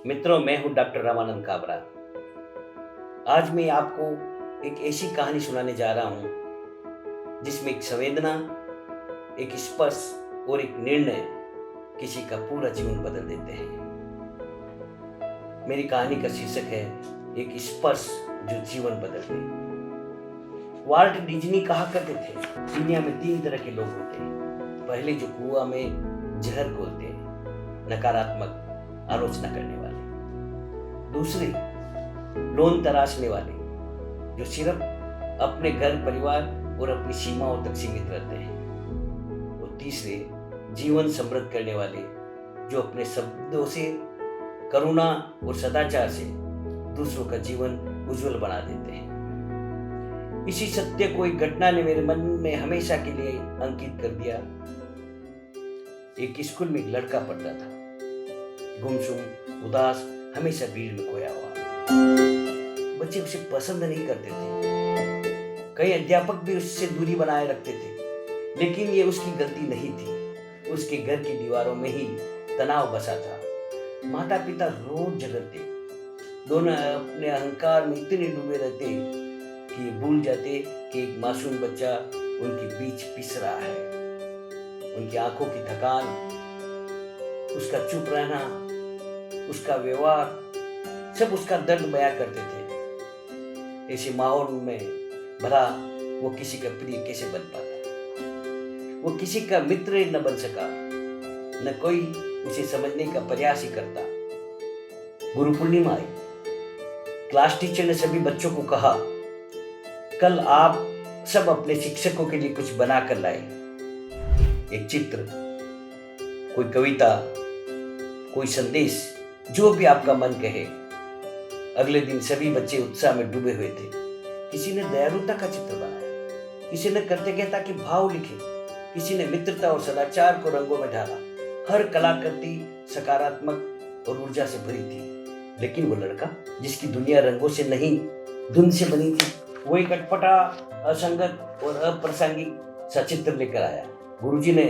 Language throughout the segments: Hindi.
मित्रों, मैं हूं डॉक्टर रामानंद काबरा। आज मैं आपको एक ऐसी कहानी सुनाने जा रहा हूं जिसमें एक संवेदना, एक स्पर्श और एक निर्णय किसी का पूरा जीवन बदल देते हैं। मेरी कहानी का शीर्षक है एक स्पर्श जो जीवन बदल दे। वाल्ट डिज्नी कहा करते थे, दुनिया में 3 तरह के लोग होते हैं। पहले जो कुआं में जहर घोलते हैं, नकारात्मक आलोचना करने वाले। दूसरे, लोन तराशने वाले, जो सिर्फ अपने घर परिवार और अपनी सीमाओं तक सीमित रहते हैं। और तीसरे, जीवन समृद्ध करने वाले, जो अपने शब्दों से, करुणा और सदाचार से दूसरों का जीवन उज्जवल बना देते हैं। इसी सत्य को एक घटना ने मेरे मन में हमेशा के लिए अंकित कर दिया। एक स्कूल में एक लड़का पढ़ता था, गुमसुम, उदास, हमेशा भीड़ में खोया हुआ। बच्चे उसे पसंद नहीं करते थे। कई अध्यापक भी उससे दूरी बनाए रखते थे, लेकिन ये उसकी गलती नहीं थी। उसके घर की दीवारों में ही तनाव बसा था। माता पिता रोज झगड़ते, दोनों अपने अहंकार में इतने डूबे रहते कि भूल जाते कि एक मासूम बच्चा उनके बीच पिस रहा है। उनकी आंखों की थकान, उसका चुप रहना, उसका व्यवहार, सब उसका दर्द बयां करते थे। ऐसे माहौल में भला वो किसी का प्रिय कैसे बन पाता? वो किसी का मित्र न बन सका, न कोई उसे समझने का प्रयास ही करता। गुरु पूर्णिमा आई। क्लास टीचर ने सभी बच्चों को कहा, कल आप सब अपने शिक्षकों के लिए कुछ बना कर लाए। एक चित्र, कोई कविता, कोई संदेश, जो भी आपका मन कहे। अगले दिन सभी बच्चे उत्साह में डूबे हुए थे। किसी ने दयालुता का चित्र बनाया, किसी ने कृतज्ञता के भाव लिखे, किसी ने मित्रता और सदाचार को रंगों में ढाला। हर कलाकृति सकारात्मक और ऊर्जा से भरी थी। लेकिन वो लड़का, जिसकी दुनिया रंगों से नहीं धुंध से बनी थी, वो एक अटपटा, असंगत और अप्रासंगिक सा चित्र लेकर आया। गुरुजी ने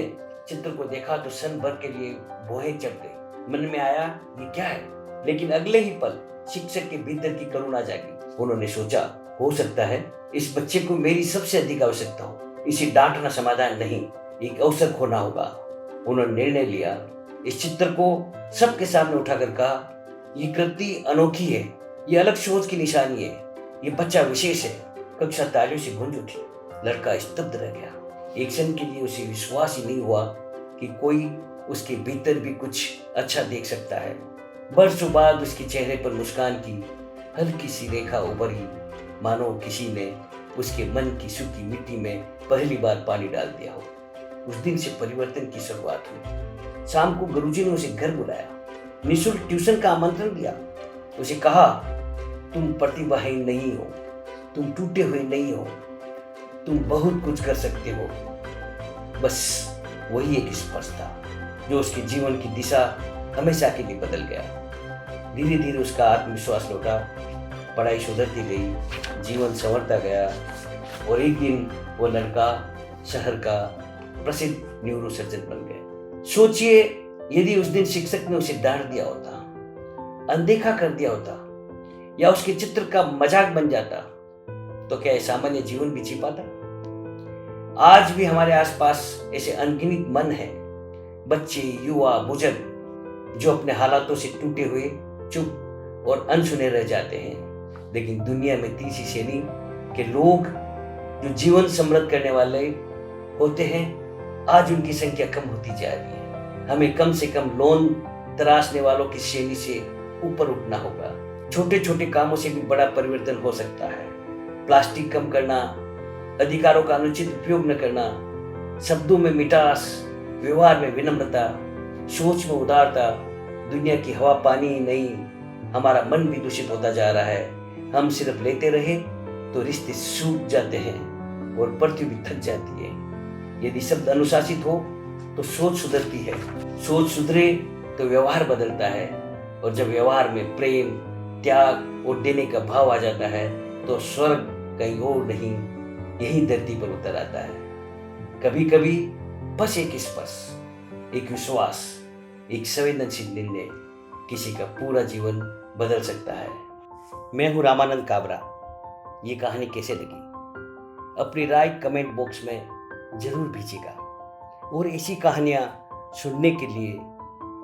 चित्र को देखा तो क्षण भर के लिए भौहें चढ़ गई। मन में आया, ये क्या है? लेकिन अगले ही पल शिक्षक के भीतर की करुणा जागी। उन्होंने सोचा, हो सकता है इस बच्चे को मेरी सबसे अधिक आवश्यकता हो। इसे डांटना समाधान नहीं, एक अवसर खोना होगा। उन्होंने निर्णय लिया। इस चित्र को सबके सामने उठाकर कहा, ये कृति अनोखी है, ये अलग सोच की निशानी है, ये बच्चा विशेष है। कक्षा तालियों से गूंज उठी। लड़का स्तब्ध रह गया। एक क्षण के लिए उसे विश्वास ही नहीं हुआ कि कोई उसके भीतर भी कुछ अच्छा देख सकता है। बरसों बाद उसके चेहरे पर मुस्कान की हल्की सी रेखा उभरी, मानो किसी ने उसके मन की सूखी मिट्टी में पहली बार पानी डाल दिया हो। उस दिन से परिवर्तन की शुरुआत हुई। शाम को गुरुजी ने उसे घर बुलाया, निःशुल्क ट्यूशन का आमंत्रण दिया। उसे कहा, तुम प्रतिभाहीन नहीं हो, तुम टूटे हुए नहीं हो, तुम बहुत कुछ कर सकते हो। बस वही एक स्पर्श था जो उसके जीवन की दिशा हमेशा के लिए बदल गया। धीरे धीरे उसका आत्मविश्वास लौटा, पढ़ाई सुधरती गई, जीवन संवरता गया और एक दिन वो लड़का शहर का प्रसिद्ध न्यूरोसर्जन बन गया। सोचिए, यदि उस दिन शिक्षक ने उसे डांट दिया होता, अनदेखा कर दिया होता या उसके चित्र का मजाक बन जाता, तो क्या सामान्य जीवन भी जी पाता? आज भी हमारे आसपास ऐसे अनगिनत मन हैं, बच्चे, युवा, बुजुर्ग, जो अपने हालातों से टूटे हुए, चुप और अनसुने रह जाते हैं। लेकिन दुनिया में तीसरी श्रेणी के लोग जो जीवन समृद्ध करने वाले होते हैं, आज उनकी संख्या कम होती जा रही है। हमें कम से कम लोन तराशने वालों की श्रेणी से ऊपर उठना होगा। छोटे छोटे कामों से भी बड़ा परिवर्तन हो सकता है। प्लास्टिक कम करना, अधिकारों का अनुचित उपयोग न करना, शब्दों में मिठास, व्यवहार में विनम्रता, सोच में उदारता। दुनिया की हवा पानी ही नहीं, हमारा मन भी दूषित होता जा रहा है। हम सिर्फ लेते रहे तो रिश्ते सूख जाते हैं और पृथ्वी भी थक जाती है। यदि शब्द अनुशासित हो तो सोच सुधरती है, सोच सुधरे तो व्यवहार बदलता है, और जब व्यवहार में प्रेम, त्याग और देने का भाव आ जाता है तो स्वर्ग कहीं और नहीं, यही धरती पर उतर आता है। कभी कभी बस एक स्पर्श, एक विश्वास, एक संवेदनशील निर्णय किसी का पूरा जीवन बदल सकता है। मैं हूँ रामानंद काबरा। ये कहानी कैसे लगी अपनी राय कमेंट बॉक्स में ज़रूर भेजिएगा, और ऐसी कहानियाँ सुनने के लिए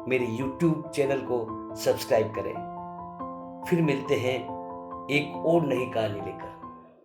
मेरे YouTube चैनल को सब्सक्राइब करें। फिर मिलते हैं एक और नई कहानी लेकर।